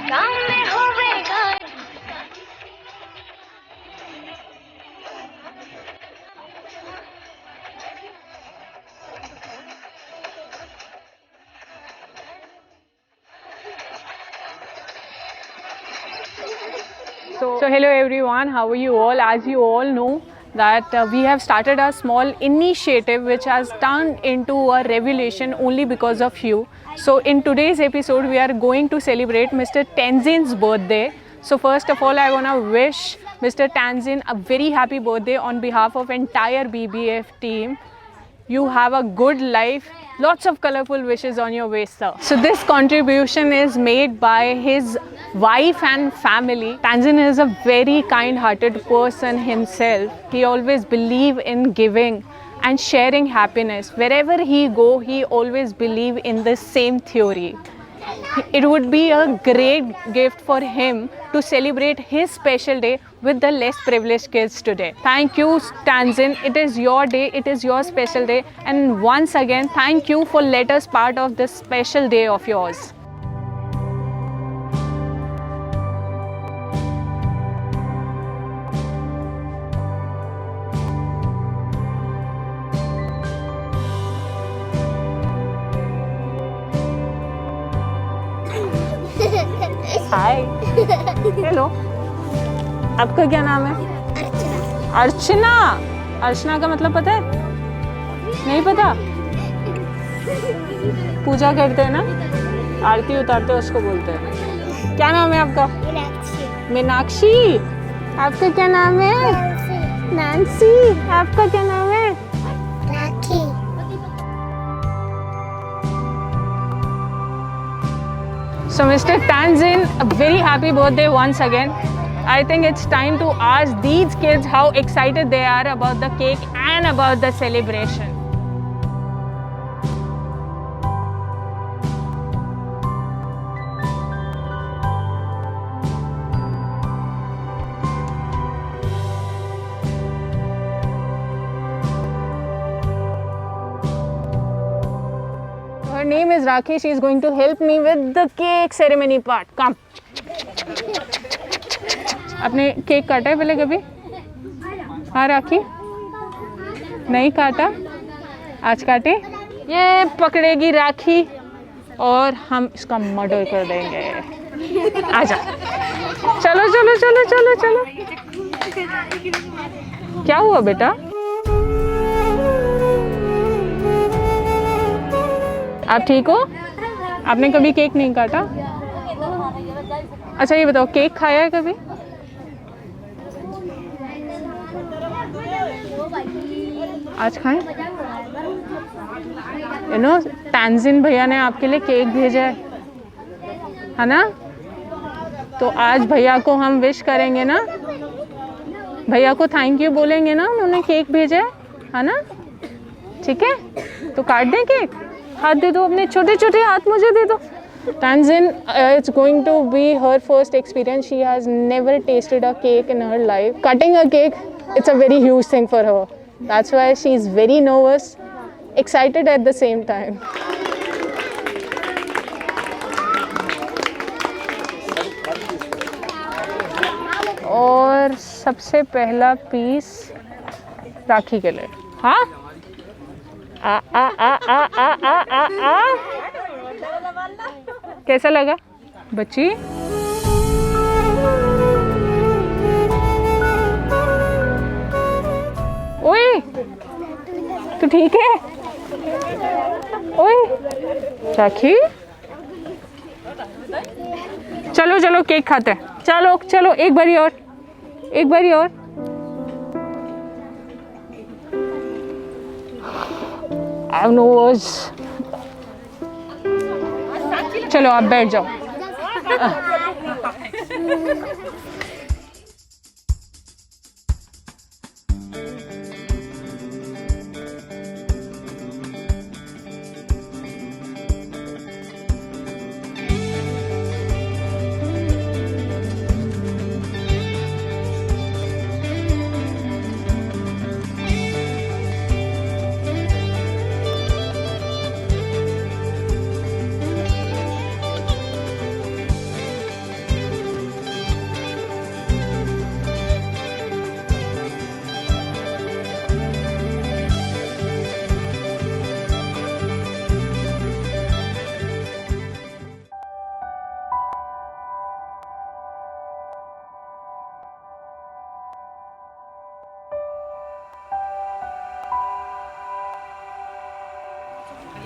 So hello everyone, how are you all? As you all know that we have started a small initiative which has turned into a revelation only because of you. So in today's episode we are going to celebrate Mr. Tanzin's birthday. So first of all I want to wish Mr. Tanzin a very happy birthday on behalf of entire BBF team. You have a good life. Lots of colorful wishes on your way, sir. So this contribution is made by his wife and family. Tanzin is a very kind-hearted person himself. He always believes in giving and sharing happiness. Wherever he go, he always believe in the same theory. It would be a great gift for him to celebrate his special day with the less privileged kids today. Thank you, Tanzin. It is your day. It is your special day. And once again, thank you for letting us part of this special day of yours. Hi hello आपका क्या नाम है? अर्चना। अर्चना अर्चना का मतलब पता है? नहीं पता? पूजा करते हैं ना, आरती उतारते हैं उसको बोलते हैं। क्या नाम है आपका? मीनाक्षी। मीनाक्षी। आपका क्या नाम है? नैन्सी। आपका क्या नाम है? राखी। So Mr. Tanzin, a very happy birthday once again. I think it's time to ask these kids how excited they are about the cake and about the celebration. Her name is Rakhi. She is going to help me with the cake ceremony part. Come. आपने cake काटा है पहले कभी? हाँ राखी? नहीं काटा? आज काटे? ये पकड़ेगी राखी और हम इसका मर्डर कर देंगे। आजा। चलो चलो चलो चलो चलो। क्या हुआ बेटा? आप ठीक हो? आपने कभी केक नहीं काटा? अच्छा ये बताओ, केक खाया है कभी? आज खाएं? तानजीन भैया ने आपके लिए केक भेजा है ना? तो आज भैया को हम विश करेंगे ना, भैया को थैंक यू बोलेंगे ना, उन्होंने केक भेजा है ना? ठीक है, तो काट दें केक। हाथ दे दो, अपने छोटे छोटे हाथ मुझे दे दो। Tanzin, it's going to be her first experience. She has never tasted a cake in her life. Cutting a cake, it's a very huge thing for her. That's why she's very nervous, excited at the same time. और सबसे पहला piece राखी के लिए। हाँ? आ आ आ आ आ आ आ आ कैसा लगा बच्ची? ओए तू ठीक है? ओए राखी, चलो चलो केक खाते हैं। चलो चलो एक बारी और, एक बारी और। I have no words. चलो आप बैठ जाओ।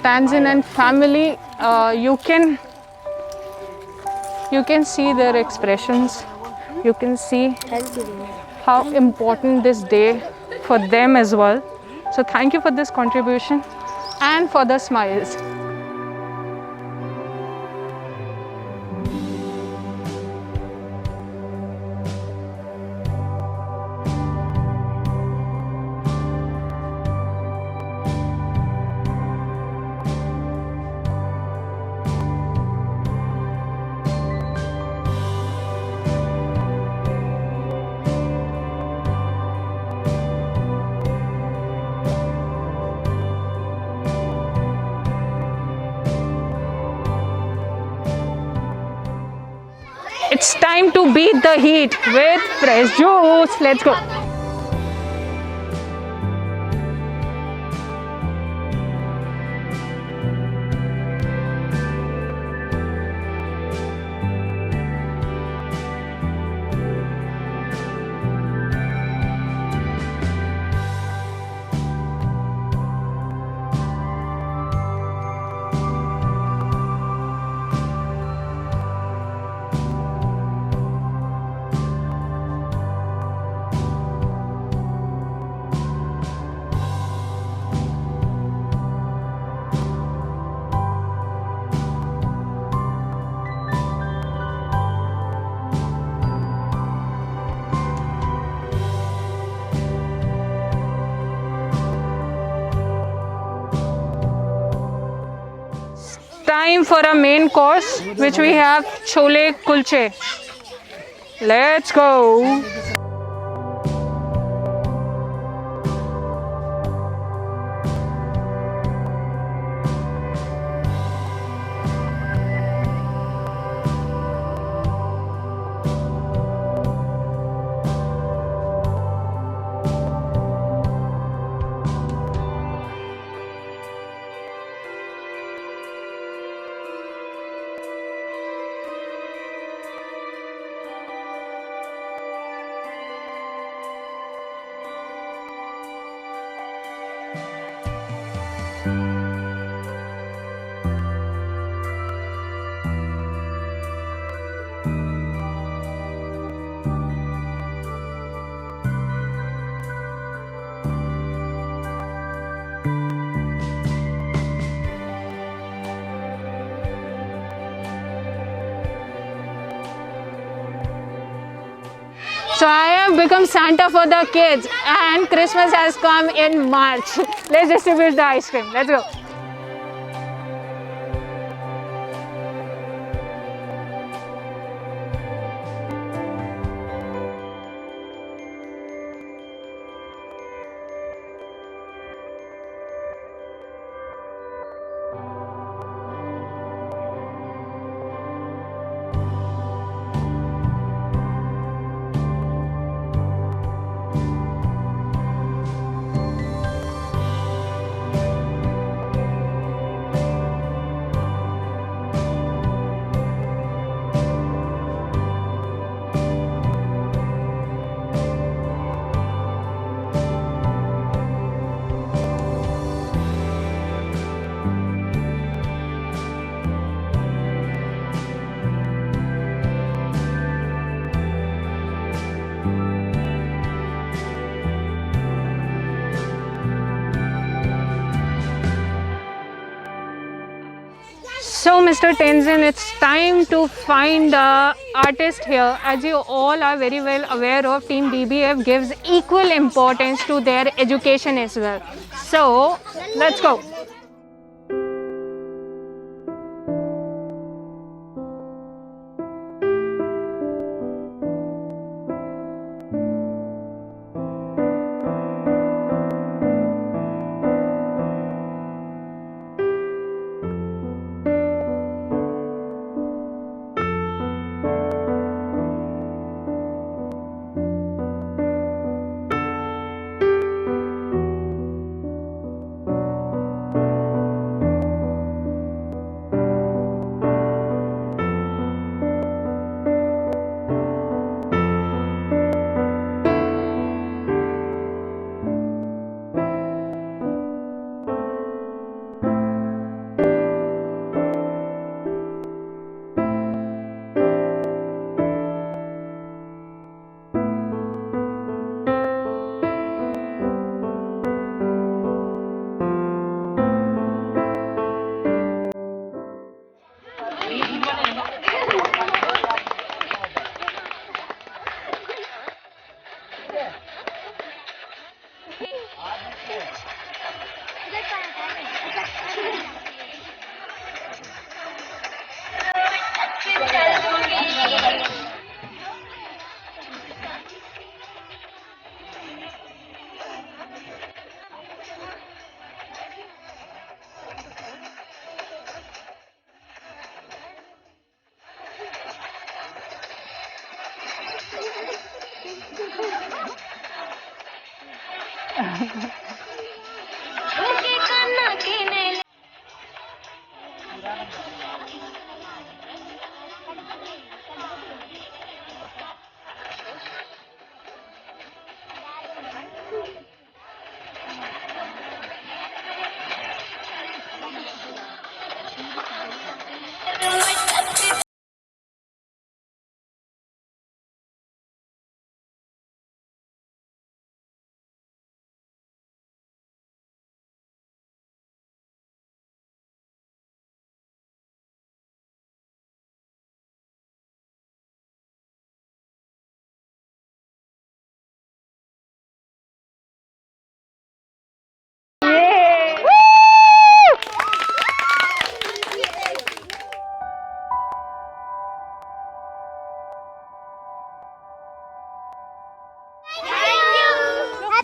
Tanzin and family, you can see their expressions. You can see how important this day for them as well. So thank you for this contribution and for the smiles. It's time to beat the heat with fresh juice. Let's go. Time for a main course, which we have chole kulche. Let's go. So I have become Santa for the kids, and Christmas has come in March. Let's distribute the ice cream. Let's go. So Mr. Tenzin, it's time to find the artist here. As you all are very well aware of, Team BBF gives equal importance to their education as well. So let's go.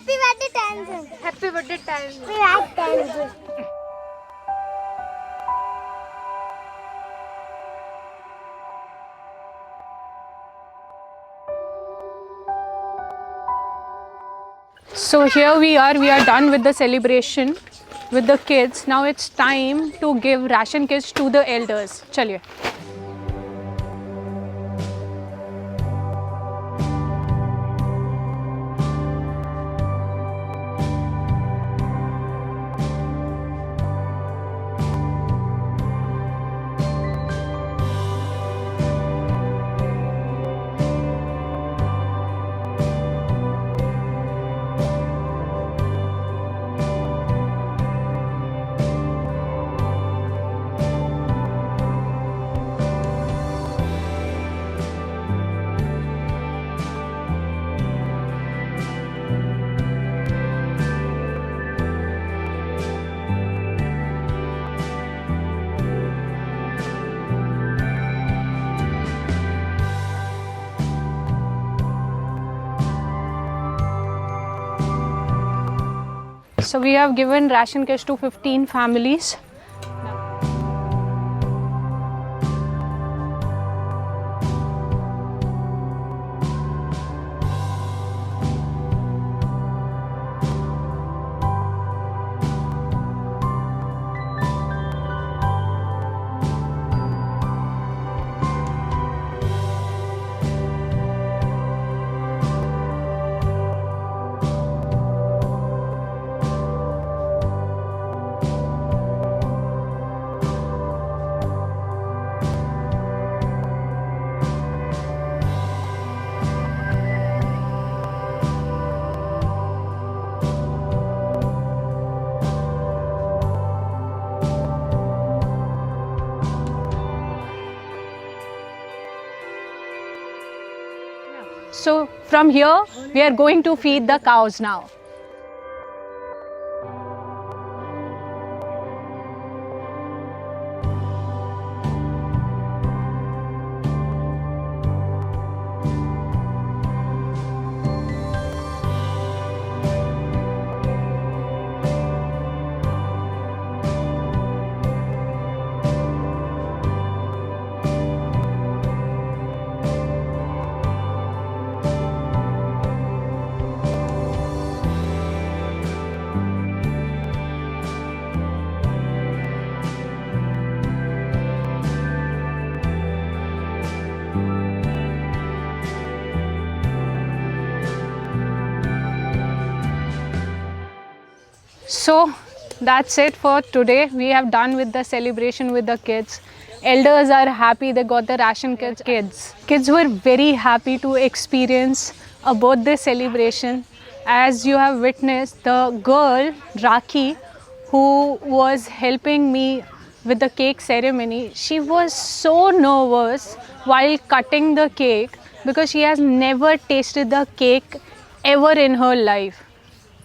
Happy birthday, Tanzan. Happy birthday, Tanzan. We like Tanzan. So here we are done with the celebration with the kids. Now it's time to give ration kits to the elders. Chaliye. So we have given ration kits to 15 families. So from here, we are going to feed the cows now. So that's it for today. We have done with the celebration with the kids. Elders are happy they got the ration kits. Kids were very happy to experience a birthday celebration. As you have witnessed, the girl Rakhi, who was helping me with the cake ceremony, she was so nervous while cutting the cake because she has never tasted the cake ever in her life.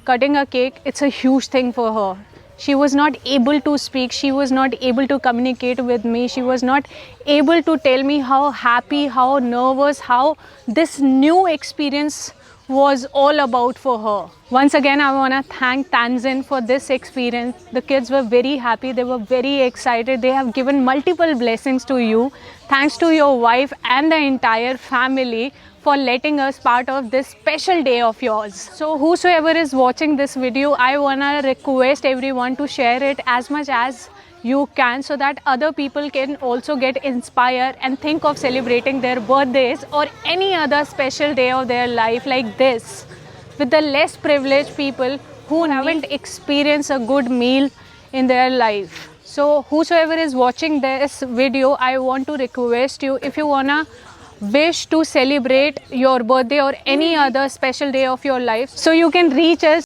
Cutting a cake, it's a huge thing for her. She was not able to speak, she was not able to communicate with me, she was not able to tell me how happy, how nervous, how this new experience was all about for her. Once again, I want to thank Tanzin for this experience. The kids were very happy, they were very excited. They have given multiple blessings to you. Thanks to your wife and the entire family for letting us part of this special day of yours. So whosoever is watching this video, I want to request everyone to share it as much as you can, so that other people can also get inspired and think of celebrating their birthdays or any other special day of their life like this with the less privileged people who haven't experienced a good meal in their life. So whosoever is watching this video, I want to request you, if you wanna wish to celebrate your birthday or any other special day of your life, so you can reach us